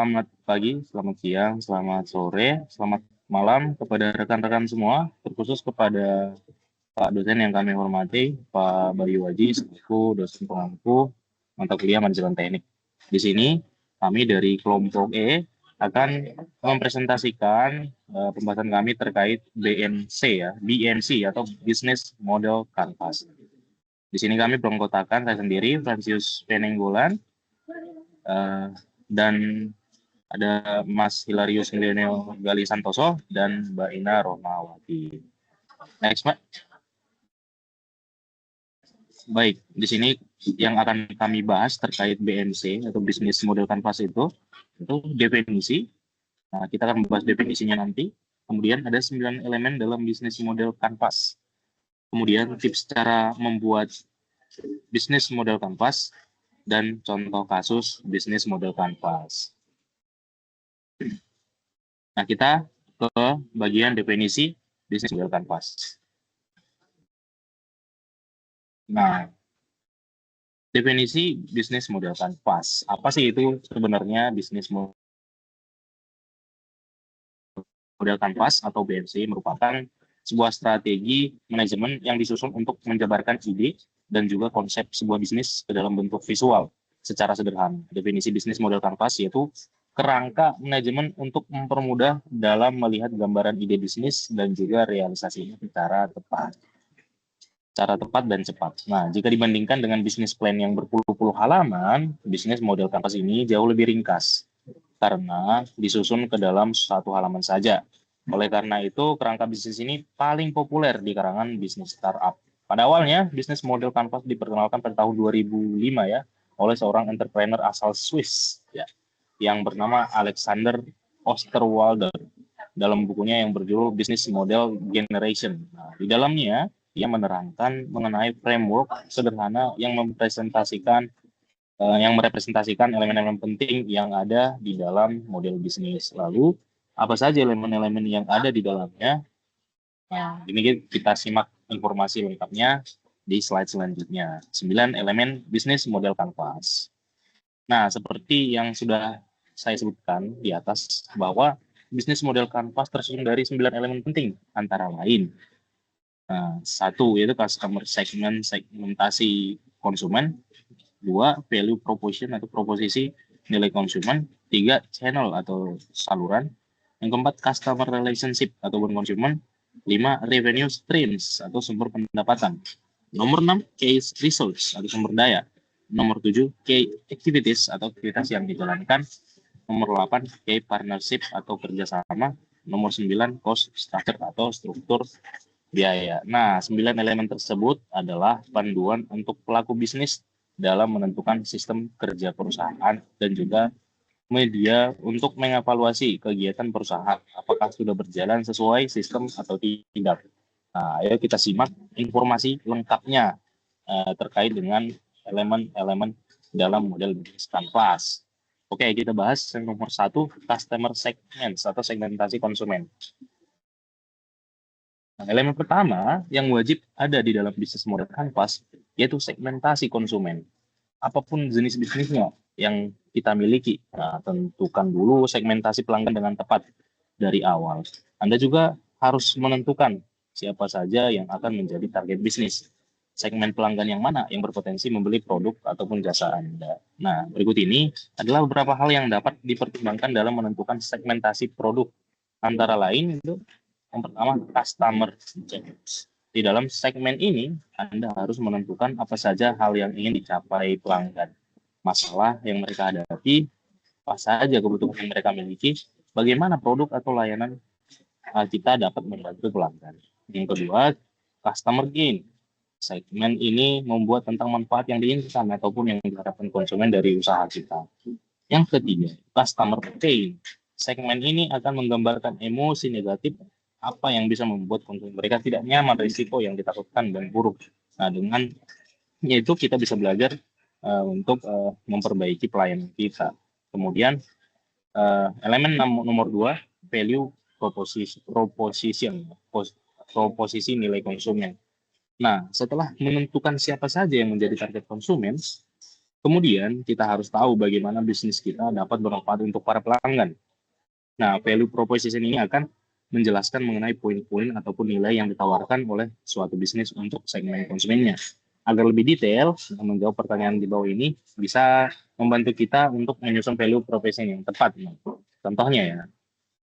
Selamat pagi, selamat siang, selamat sore, selamat malam kepada rekan-rekan semua, terkhusus kepada Pak dosen yang kami hormati, Pak Bayu Waji, selaku dosen pengampu mata kuliah manajemen teknik. Di sini kami dari kelompok E akan mempresentasikan pembahasan kami terkait BNC atau Business Model Canvas. Di sini kami beranggotakan saya sendiri, Francius Penenggolan, dan ada Mas Hilarius Millenio Gali Santoso dan Mbak Ina Rohmawati. Next, Mbak. Baik, di sini yang akan kami bahas terkait BMC atau Business Model Canvas itu definisi. Nah, kita akan membahas definisinya nanti. Kemudian ada 9 elemen dalam Business Model Canvas. Kemudian tips cara membuat Business Model Canvas dan contoh kasus Business Model Canvas. Nah, kita ke bagian definisi Business Model Canvas. Nah, definisi Business Model Canvas. Apa sih itu sebenarnya Business Model Canvas atau BMC? Merupakan sebuah strategi manajemen yang disusun untuk menjabarkan ide dan juga konsep sebuah bisnis ke dalam bentuk visual secara sederhana. Definisi Business Model Canvas yaitu kerangka manajemen untuk mempermudah dalam melihat gambaran ide bisnis dan juga realisasinya secara tepat dan cepat. Nah, jika dibandingkan dengan bisnis plan yang berpuluh-puluh halaman, bisnis model Canvas ini jauh lebih ringkas karena disusun ke dalam satu halaman saja. Oleh karena itu, kerangka bisnis ini paling populer di kalangan bisnis startup. Pada awalnya, bisnis model Canvas diperkenalkan pada tahun 2005 ya oleh seorang entrepreneur asal Swiss ya yang bernama Alexander Osterwalder dalam bukunya yang berjudul Business Model Generation. Nah, di dalamnya ia menerangkan mengenai framework sederhana yang merepresentasikan elemen-elemen penting yang ada di dalam model bisnis. Lalu, apa saja elemen-elemen yang ada di dalamnya? Nah, ini kita simak informasi lengkapnya di slide selanjutnya. 9 elemen bisnis model Canvas. Nah, seperti yang sudah saya sebutkan di atas, bahwa bisnis model Canvas tersusun dari 9 elemen penting, antara lain. Nah, 1 yaitu customer segmentasi konsumen. 2, value proposition atau proposisi nilai konsumen. 3, channel atau saluran. Yang keempat, customer relationship ataupun konsumen. 5, revenue streams atau sumber pendapatan. Nomor 6, case resource atau sumber daya. Nomor 7, key activities atau aktivitas yang dijalankan. Nomor 8, key partnership atau kerjasama. Nomor 9, cost structure atau struktur biaya. Nah, 9 elemen tersebut adalah panduan untuk pelaku bisnis dalam menentukan sistem kerja perusahaan dan juga media untuk mengevaluasi kegiatan perusahaan apakah sudah berjalan sesuai sistem atau tidak. Nah, ayo kita simak informasi lengkapnya terkait dengan elemen-elemen dalam model bisnis Canvas. Oke, kita bahas yang nomor 1, customer segments atau segmentasi konsumen. Nah, elemen pertama yang wajib ada di dalam bisnis model Canvas yaitu segmentasi konsumen. Apapun jenis bisnisnya yang kita miliki, nah, tentukan dulu segmentasi pelanggan dengan tepat dari awal. Anda juga harus menentukan siapa saja yang akan menjadi target bisnis. Segmen pelanggan yang mana yang berpotensi membeli produk ataupun jasa Anda. Nah, berikut ini adalah beberapa hal yang dapat dipertimbangkan dalam menentukan segmentasi produk. Antara lain itu yang pertama, customer segments. Di dalam segmen ini, Anda harus menentukan apa saja hal yang ingin dicapai pelanggan. Masalah yang mereka hadapi, apa saja kebutuhan yang mereka miliki, bagaimana produk atau layanan kita dapat membantu pelanggan. Yang kedua, customer gain. Segmen ini membuat tentang manfaat yang diinginkan ataupun yang diharapkan konsumen dari usaha kita. Yang ketiga, customer pain. Segmen ini akan menggambarkan emosi negatif apa yang bisa membuat konsumen mereka tidak nyaman, risiko yang ditakutkan dan buruk. Nah, dengan itu kita bisa belajar untuk memperbaiki pelayanan kita. Kemudian elemen nomor 2, value proposisi nilai konsumen. Nah, setelah menentukan siapa saja yang menjadi target konsumen, Kemudian kita harus tahu bagaimana bisnis kita dapat bermanfaat untuk para pelanggan. Nah, value proposition ini akan menjelaskan mengenai poin-poin ataupun nilai yang ditawarkan oleh suatu bisnis untuk segmen konsumennya. Agar lebih detail, menjawab pertanyaan di bawah ini bisa membantu kita untuk menyusun value proposition yang tepat. Contohnya ya,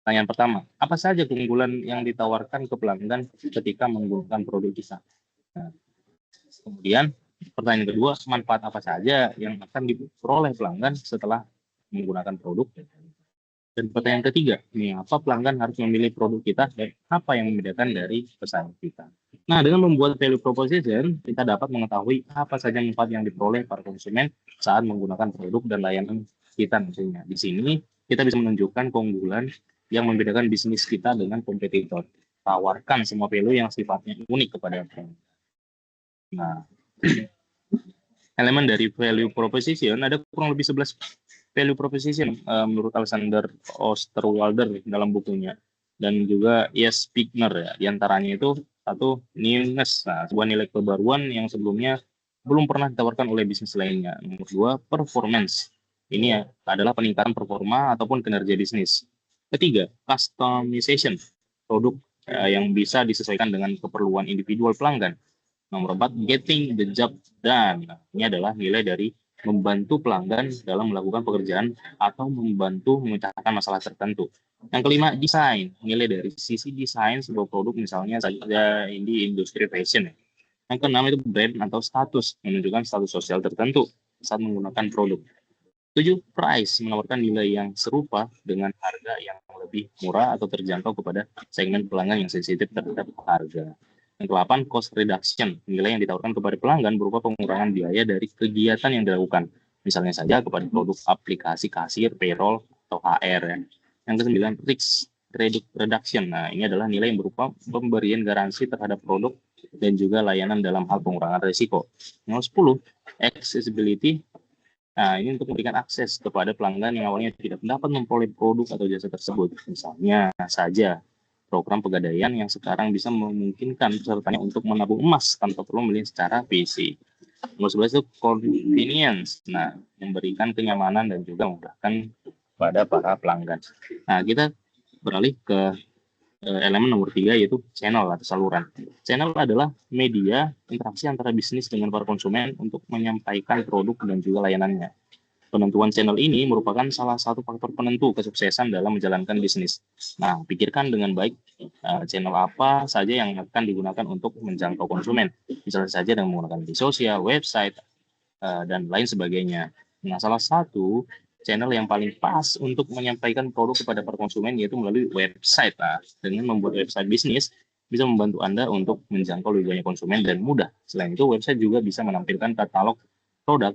pertanyaan pertama, apa saja keunggulan yang ditawarkan ke pelanggan ketika menggunakan produk kita? Nah, kemudian pertanyaan kedua, manfaat apa saja yang akan diperoleh pelanggan setelah menggunakan produk? Dan pertanyaan ketiga, apa pelanggan harus memilih produk kita dan apa yang membedakan dari pesaing kita? Nah, dengan membuat value proposition, kita dapat mengetahui apa saja manfaat yang diperoleh para konsumen saat menggunakan produk dan layanan kita nantinya. Di sini, kita bisa menunjukkan keunggulan yang membedakan bisnis kita dengan kompetitor. Tawarkan semua value yang sifatnya unik kepada pelanggan. Nah, elemen dari value proposition ada kurang lebih 11 value proposition menurut Alexander Osterwalder dalam bukunya, dan juga Yes Spiegner ya. Di antaranya itu satu, newness, sebuah nilai kebaruan yang sebelumnya belum pernah ditawarkan oleh bisnis lainnya. Nomor dua, performance. Ini ya adalah peningkatan performa ataupun kinerja bisnis. Ketiga, customization, produk yang bisa disesuaikan dengan keperluan individual pelanggan. Nomor 4, getting the job done. Nah, ini adalah nilai dari membantu pelanggan dalam melakukan pekerjaan atau membantu memecahkan masalah tertentu. Yang kelima, desain. Nilai dari sisi desain sebuah produk, misalnya saja di industri fashion. Yang keenam itu brand atau status, menunjukkan status sosial tertentu saat menggunakan produk. 7, price, menawarkan nilai yang serupa dengan harga yang lebih murah atau terjangkau kepada segmen pelanggan yang sensitif terhadap harga. Yang ke-8, cost reduction, nilai yang ditawarkan kepada pelanggan berupa pengurangan biaya dari kegiatan yang dilakukan. Misalnya saja kepada produk aplikasi kasir, payroll, atau HR. Ya. Yang ke-9, risk reduction. Nah, ini adalah nilai yang berupa pemberian garansi terhadap produk dan juga layanan dalam hal pengurangan risiko. Yang ke-10, accessibility. Nah, ini untuk memberikan akses kepada pelanggan yang awalnya tidak dapat memperoleh produk atau jasa tersebut. Misalnya saja program pegadaian yang sekarang bisa memungkinkan pesertanya untuk menabung emas tanpa perlu membeli secara fisik. Nomor 11 itu convenience. Nah, memberikan kenyamanan dan juga memudahkan pada para pelanggan. Nah, kita beralih ke elemen nomor 3, yaitu channel atau saluran. Channel adalah media interaksi antara bisnis dengan para konsumen untuk menyampaikan produk dan juga layanannya. Penentuan channel ini merupakan salah satu faktor penentu kesuksesan dalam menjalankan bisnis. Nah, pikirkan dengan baik channel apa saja yang akan digunakan untuk menjangkau konsumen. Misalnya saja dengan menggunakan media sosial, website, dan lain sebagainya. Nah, salah satu channel yang paling pas untuk menyampaikan produk kepada para konsumen yaitu melalui website. Nah, dengan membuat website bisnis bisa membantu Anda untuk menjangkau lebih banyak konsumen dan mudah. Selain itu, website juga bisa menampilkan katalog produk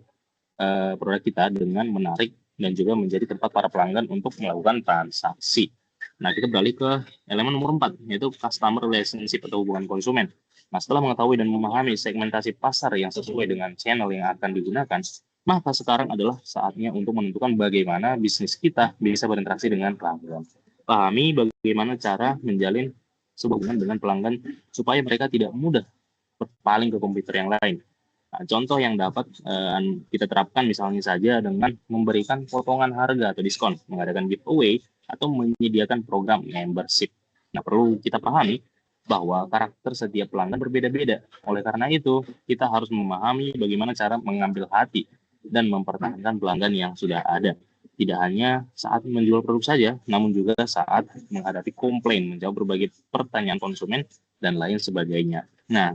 kita dengan menarik dan juga menjadi tempat para pelanggan untuk melakukan transaksi. Nah, kita beralih ke elemen nomor 4, yaitu customer relationship atau hubungan konsumen. Nah, setelah mengetahui dan memahami segmentasi pasar yang sesuai dengan channel yang akan digunakan, maka sekarang adalah saatnya untuk menentukan bagaimana bisnis kita bisa berinteraksi dengan pelanggan. Pahami bagaimana cara menjalin sebuah hubungan dengan pelanggan supaya mereka tidak mudah berpaling ke komputer yang lain. Nah, contoh yang dapat kita terapkan misalnya saja dengan memberikan potongan harga atau diskon, mengadakan giveaway, atau menyediakan program membership. Nah, perlu kita pahami bahwa karakter setiap pelanggan berbeda-beda. Oleh karena itu, kita harus memahami bagaimana cara mengambil hati dan mempertahankan pelanggan yang sudah ada. Tidak hanya saat menjual produk saja, namun juga saat menghadapi komplain, menjawab berbagai pertanyaan konsumen, dan lain sebagainya. Nah,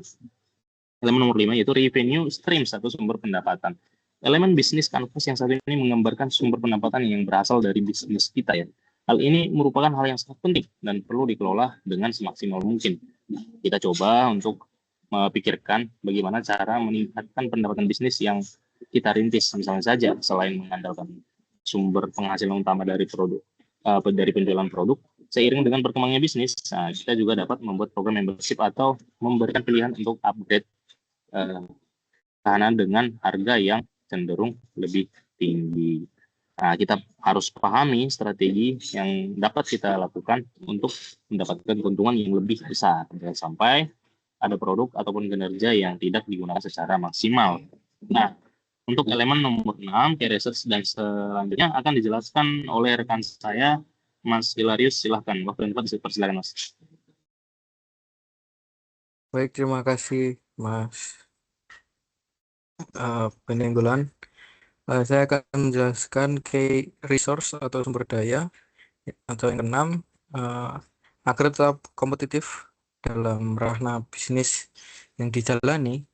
elemen nomor 5 yaitu revenue streams atau sumber pendapatan. Elemen bisnis canvas yang satu ini menggambarkan sumber pendapatan yang berasal dari bisnis kita ya. Hal ini merupakan hal yang sangat penting dan perlu dikelola dengan semaksimal mungkin. Kita coba untuk memikirkan bagaimana cara meningkatkan pendapatan bisnis yang kita rintis. Misalnya saja, selain mengandalkan sumber penghasilan utama dari produk, dari penjualan produk, seiring dengan berkembangnya bisnis, kita juga dapat membuat program membership atau memberikan pilihan untuk upgrade tahanan dengan harga yang cenderung lebih tinggi. Nah, kita harus pahami strategi yang dapat kita lakukan untuk mendapatkan keuntungan yang lebih besar. Jangan sampai ada produk ataupun kinerja yang tidak digunakan secara maksimal. Nah, Untuk elemen nomor 6, key research dan selanjutnya akan dijelaskan oleh rekan saya, Mas Hilarius. Silahkan, waktu yang tepat dipersilakan, Mas. Baik, terima kasih Mas Benenggolan. Saya akan menjelaskan key resource atau sumber daya atau yang keenam, uh, agar tetap kompetitif dalam ranah bisnis yang dijalani,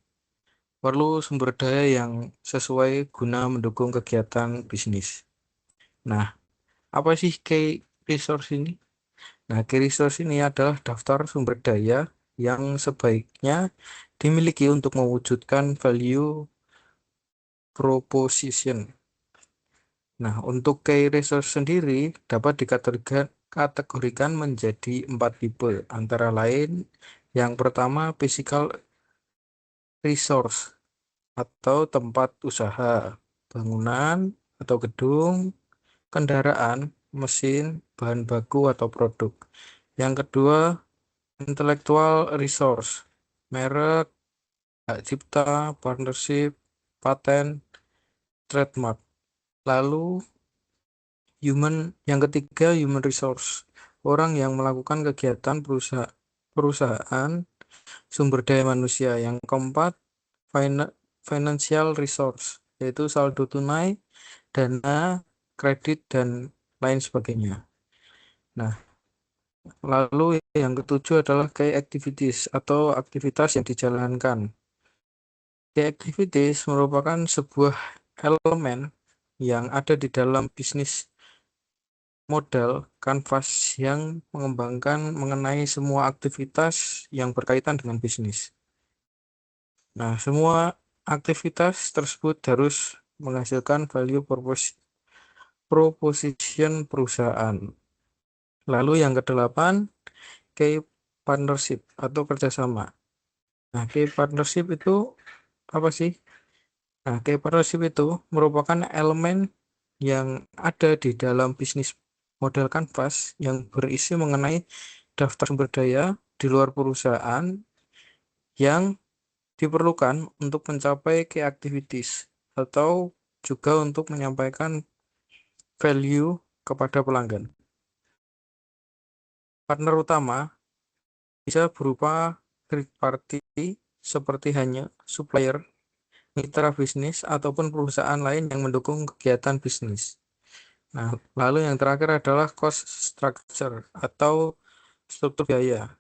perlu sumber daya yang sesuai guna mendukung kegiatan bisnis. Nah, apa sih key resource ini? Nah, key resource ini adalah daftar sumber daya yang sebaiknya dimiliki untuk mewujudkan value proposition. Nah, untuk key resource sendiri dapat dikategorikan menjadi 4 tipe, antara lain yang pertama physical resource atau tempat usaha, bangunan atau gedung, kendaraan, mesin, bahan baku atau produk. Yang kedua, intellectual resource, merek, hak cipta, partnership, paten, trademark. Lalu yang ketiga, human resource, orang yang melakukan kegiatan perusahaan sumber daya manusia. Yang keempat, financial resource, yaitu saldo tunai, dana, kredit, dan lain sebagainya. Nah, lalu yang ketujuh adalah key activities atau aktivitas yang dijalankan. Key activities merupakan sebuah elemen yang ada di dalam bisnis model kanvas yang mengembangkan mengenai semua aktivitas yang berkaitan dengan bisnis. Nah, semua aktivitas tersebut harus menghasilkan value proposition perusahaan. Lalu yang kedelapan, key partnership atau kerjasama. Nah, key partnership itu apa sih? Nah, key partnership itu merupakan elemen yang ada di dalam bisnis model kanvas yang berisi mengenai daftar sumber daya di luar perusahaan yang diperlukan untuk mencapai key activities atau juga untuk menyampaikan value kepada pelanggan. Partner utama bisa berupa third party seperti hanya supplier, mitra bisnis, ataupun perusahaan lain yang mendukung kegiatan bisnis. Nah, lalu yang terakhir adalah cost structure atau struktur biaya.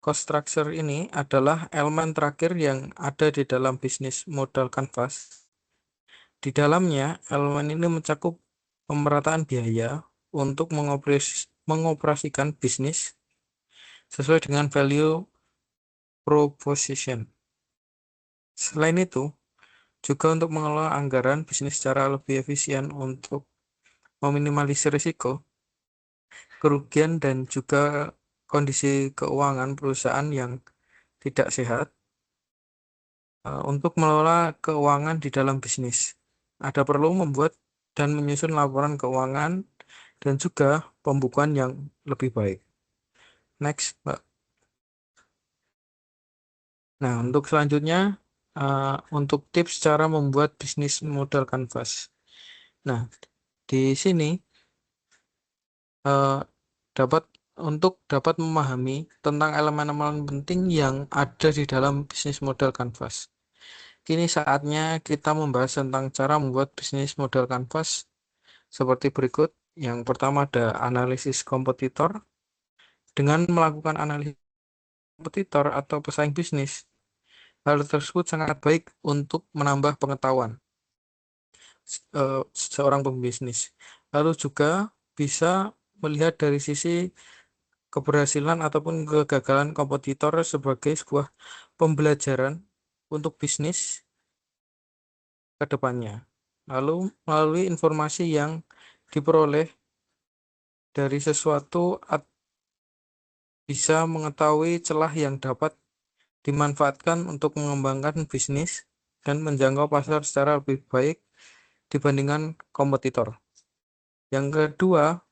Cost structure ini adalah elemen terakhir yang ada di dalam bisnis model kanvas. Di dalamnya, elemen ini mencakup pemerataan biaya untuk mengoperasikan bisnis sesuai dengan value proposition. Selain itu, juga untuk mengelola anggaran bisnis secara lebih efisien untuk meminimalisir risiko, kerugian, dan juga kondisi keuangan perusahaan yang tidak sehat. Untuk mengelola keuangan di dalam bisnis, ada perlu membuat dan menyusun laporan keuangan dan juga pembukuan yang lebih baik. Next, Mbak. Nah, untuk selanjutnya, untuk tips cara membuat bisnis model kanvas. Nah, di sini uh, dapat memahami tentang elemen-elemen penting yang ada di dalam bisnis model kanvas. Kini saatnya kita membahas tentang cara membuat bisnis model kanvas seperti berikut. Yang pertama ada analisis kompetitor. Dengan melakukan analisis kompetitor atau pesaing bisnis, hal tersebut sangat baik untuk menambah pengetahuan seorang pembisnis. Lalu juga bisa melihat dari sisi keberhasilan ataupun kegagalan kompetitor sebagai sebuah pembelajaran untuk bisnis ke depannya. Lalu melalui informasi yang diperoleh dari sesuatu bisa mengetahui celah yang dapat dimanfaatkan untuk mengembangkan bisnis dan menjangkau pasar secara lebih baik dibandingkan kompetitor. Yang kedua,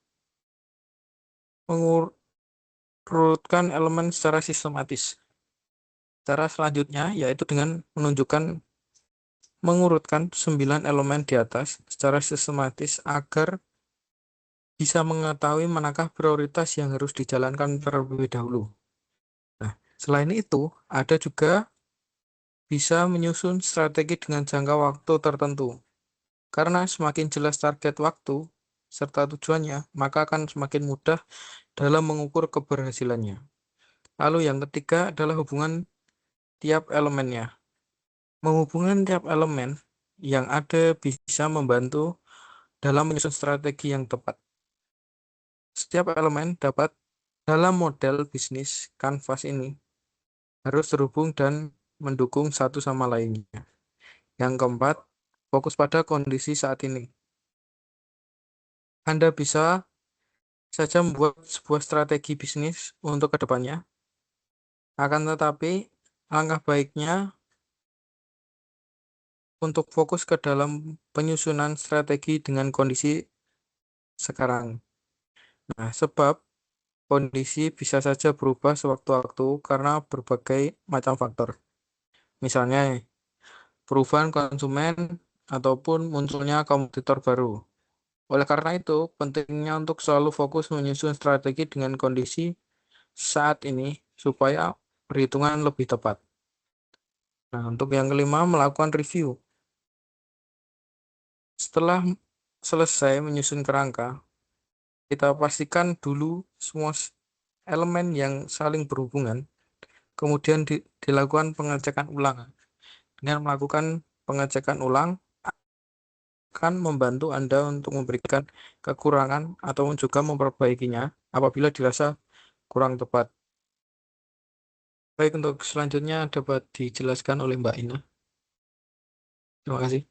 mengurutkan elemen secara sistematis. Cara selanjutnya yaitu dengan menunjukkan mengurutkan 9 elemen di atas secara sistematis agar bisa mengetahui manakah prioritas yang harus dijalankan terlebih dahulu. Nah, selain itu, ada juga bisa menyusun strategi dengan jangka waktu tertentu. Karena semakin jelas target waktu serta tujuannya, maka akan semakin mudah dalam mengukur keberhasilannya. Lalu yang ketiga adalah hubungan tiap elemennya. Menghubungkan tiap elemen yang ada bisa membantu dalam menyusun strategi yang tepat. Setiap elemen dapat dalam model bisnis kanvas ini harus terhubung dan mendukung satu sama lainnya. Yang keempat, fokus pada kondisi saat ini. Anda bisa saja membuat sebuah strategi bisnis untuk kedepannya, akan tetapi langkah baiknya untuk fokus ke dalam penyusunan strategi dengan kondisi sekarang. Nah, sebab kondisi bisa saja berubah sewaktu-waktu karena berbagai macam faktor. Misalnya, perubahan konsumen ataupun munculnya kompetitor baru. Oleh karena itu, pentingnya untuk selalu fokus menyusun strategi dengan kondisi saat ini supaya perhitungan lebih tepat. Nah, untuk yang kelima, melakukan review. Setelah selesai menyusun kerangka, kita pastikan dulu semua elemen yang saling berhubungan, kemudian dilakukan pengecekan ulang. Dengan melakukan pengecekan ulang akan membantu Anda untuk memberikan kekurangan atau juga memperbaikinya apabila dirasa kurang tepat. Baik, untuk selanjutnya dapat dijelaskan oleh Mbak Ina. Terima kasih.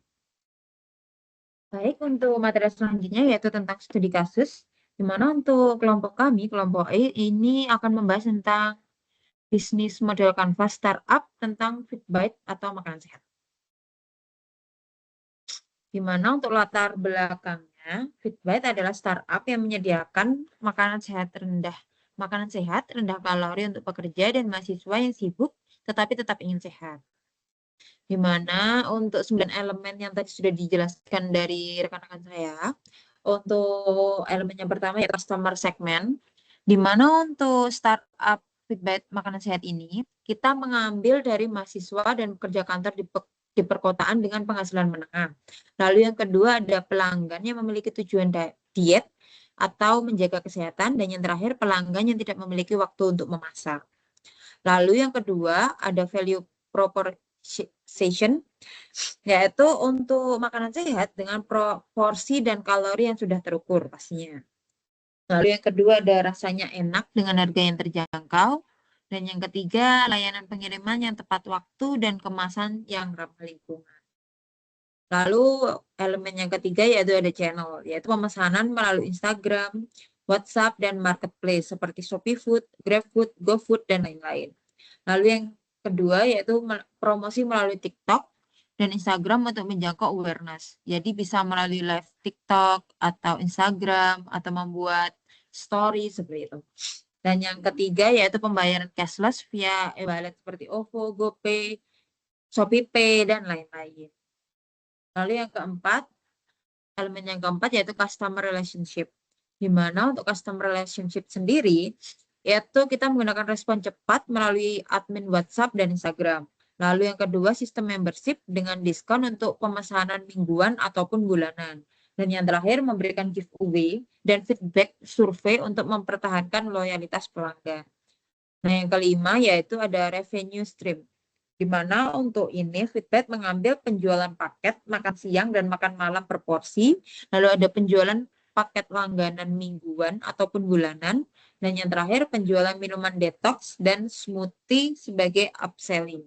Baik, untuk materi selanjutnya yaitu tentang studi kasus, di mana untuk kelompok kami, kelompok E, ini akan membahas tentang bisnis model kanvas startup tentang Fitbite atau makanan sehat. Di mana untuk latar belakangnya, Fitbite adalah startup yang menyediakan makanan sehat rendah kalori untuk pekerja dan mahasiswa yang sibuk tetapi tetap ingin sehat. Di mana untuk 9 elemen yang tadi sudah dijelaskan dari rekan-rekan saya, untuk elemen yang pertama yaitu customer segment, di mana untuk startup Fitbite makanan sehat ini, kita mengambil dari mahasiswa dan pekerja kantor di perkotaan dengan penghasilan menengah. Lalu yang kedua ada pelanggan yang memiliki tujuan diet atau menjaga kesehatan, dan yang terakhir pelanggan yang tidak memiliki waktu untuk memasak. Lalu yang kedua ada value proposition, yaitu untuk makanan sehat dengan proporsi dan kalori yang sudah terukur pastinya. Lalu yang kedua ada rasanya enak dengan harga yang terjangkau. Dan yang ketiga, layanan pengiriman yang tepat waktu dan kemasan yang ramah lingkungan. Lalu elemen yang ketiga yaitu ada channel, yaitu pemesanan melalui Instagram, WhatsApp, dan marketplace seperti Shopee Food, GrabFood, GoFood, dan lain-lain. Lalu yang kedua yaitu promosi melalui TikTok dan Instagram untuk menjangkau awareness. Jadi bisa melalui live TikTok atau Instagram atau membuat story seperti itu. Dan yang ketiga yaitu pembayaran cashless via e-wallet seperti OVO, GoPay, ShopeePay, dan lain-lain. Lalu yang keempat, elemen yang keempat yaitu customer relationship. Di mana untuk customer relationship sendiri, yaitu kita menggunakan respon cepat melalui admin WhatsApp dan Instagram. Lalu yang kedua, sistem membership dengan diskon untuk pemesanan mingguan ataupun bulanan. Dan yang terakhir, memberikan giveaway dan feedback survei untuk mempertahankan loyalitas pelanggan. Nah, yang kelima yaitu ada revenue stream, di mana untuk ini Fitbite mengambil penjualan paket makan siang dan makan malam per porsi, lalu ada penjualan paket langganan mingguan ataupun bulanan, dan yang terakhir penjualan minuman detox dan smoothie sebagai upselling.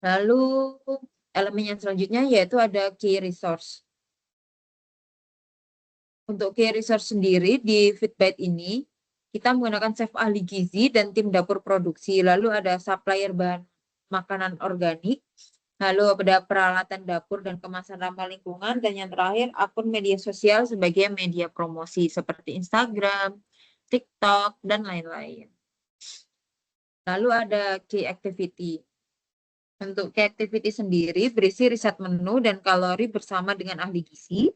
Lalu elemen yang selanjutnya yaitu ada key resource. Untuk key resource sendiri di Fitbite ini, kita menggunakan chef ahli gizi dan tim dapur produksi, lalu ada supplier bahan makanan organik, lalu ada peralatan dapur dan kemasan ramah lingkungan, dan yang terakhir akun media sosial sebagai media promosi seperti Instagram, TikTok, dan lain-lain. Lalu ada key activity. Untuk key activity sendiri berisi riset menu dan kalori bersama dengan ahli gizi.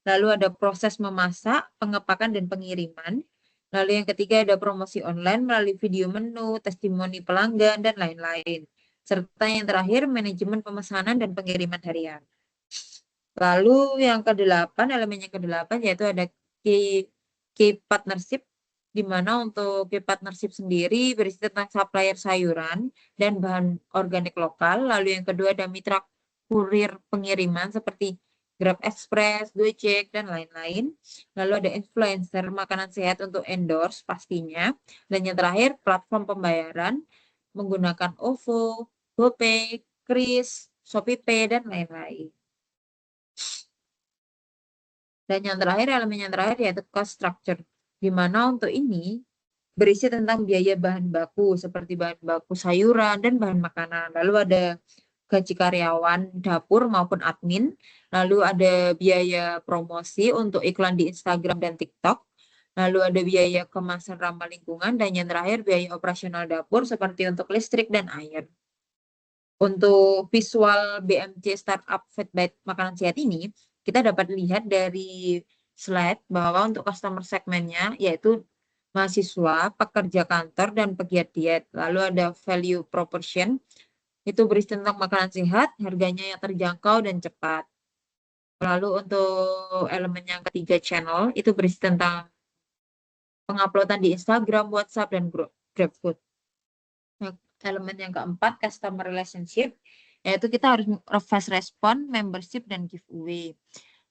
Lalu ada proses memasak, pengepakan, dan pengiriman. Lalu yang ketiga ada promosi online melalui video menu, testimoni pelanggan, dan lain-lain. Serta yang terakhir manajemen pemesanan dan pengiriman harian. Lalu yang ke-8, elemen yang ke-8 yaitu ada key partnership, di mana untuk key partnership sendiri berisi tentang supplier sayuran dan bahan organik lokal. Lalu yang kedua ada mitra kurir pengiriman seperti Grab Express, Gojek, dan lain-lain. Lalu ada influencer makanan sehat untuk endorse pastinya. Dan yang terakhir platform pembayaran menggunakan OVO, GoPay, Kris, ShopeePay, dan lain-lain. Dan yang terakhir, elemen yang terakhir yaitu cost structure, di mana untuk ini berisi tentang biaya bahan baku seperti bahan baku sayuran dan bahan makanan. Lalu ada gaji karyawan dapur maupun admin. Lalu ada biaya promosi untuk iklan di Instagram dan TikTok. Lalu ada biaya kemasan ramah lingkungan. Dan yang terakhir biaya operasional dapur seperti untuk listrik dan air. Untuk visual BMC Startup Fitbite Makanan Sehat ini, kita dapat lihat dari slide bahwa untuk customer segmennya yaitu mahasiswa, pekerja kantor, dan pegiat diet. Lalu ada value proportion, itu berisi tentang makanan sehat, harganya yang terjangkau dan cepat. Lalu untuk elemen yang ketiga channel, itu berisi tentang penguploadan di Instagram, WhatsApp, dan GrabFood. Nah, elemen yang keempat, customer relationship, yaitu kita harus fast respon, membership, dan giveaway.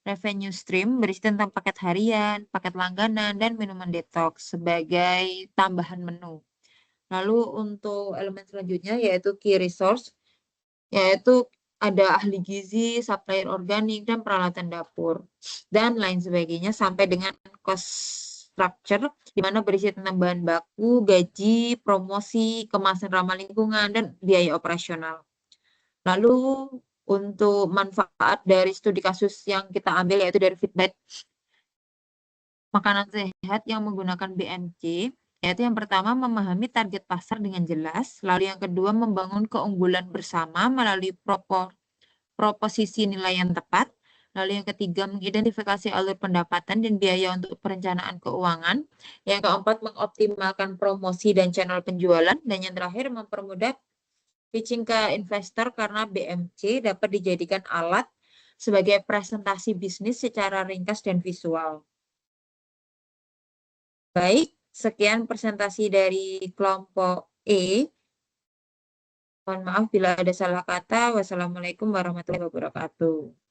Revenue stream berisi tentang paket harian, paket langganan, dan minuman detox sebagai tambahan menu. Lalu untuk elemen selanjutnya yaitu key resource, yaitu ada ahli gizi, supplier organik, dan peralatan dapur, dan lain sebagainya sampai dengan cost structure, di mana berisi tentang bahan baku, gaji, promosi, kemasan ramah lingkungan, dan biaya operasional. Lalu untuk manfaat dari studi kasus yang kita ambil yaitu dari Fitbite Makanan Sehat yang menggunakan BMC, yaitu yang pertama memahami target pasar dengan jelas, lalu yang kedua membangun keunggulan bersama melalui proposisi nilai yang tepat, lalu yang ketiga mengidentifikasi alur pendapatan dan biaya untuk perencanaan keuangan, yang keempat mengoptimalkan promosi dan channel penjualan, dan yang terakhir mempermudah pitching ke investor karena BMC dapat dijadikan alat sebagai presentasi bisnis secara ringkas dan visual. Baik, sekian presentasi dari kelompok E. Mohon maaf bila ada salah kata. Wassalamualaikum warahmatullahi wabarakatuh.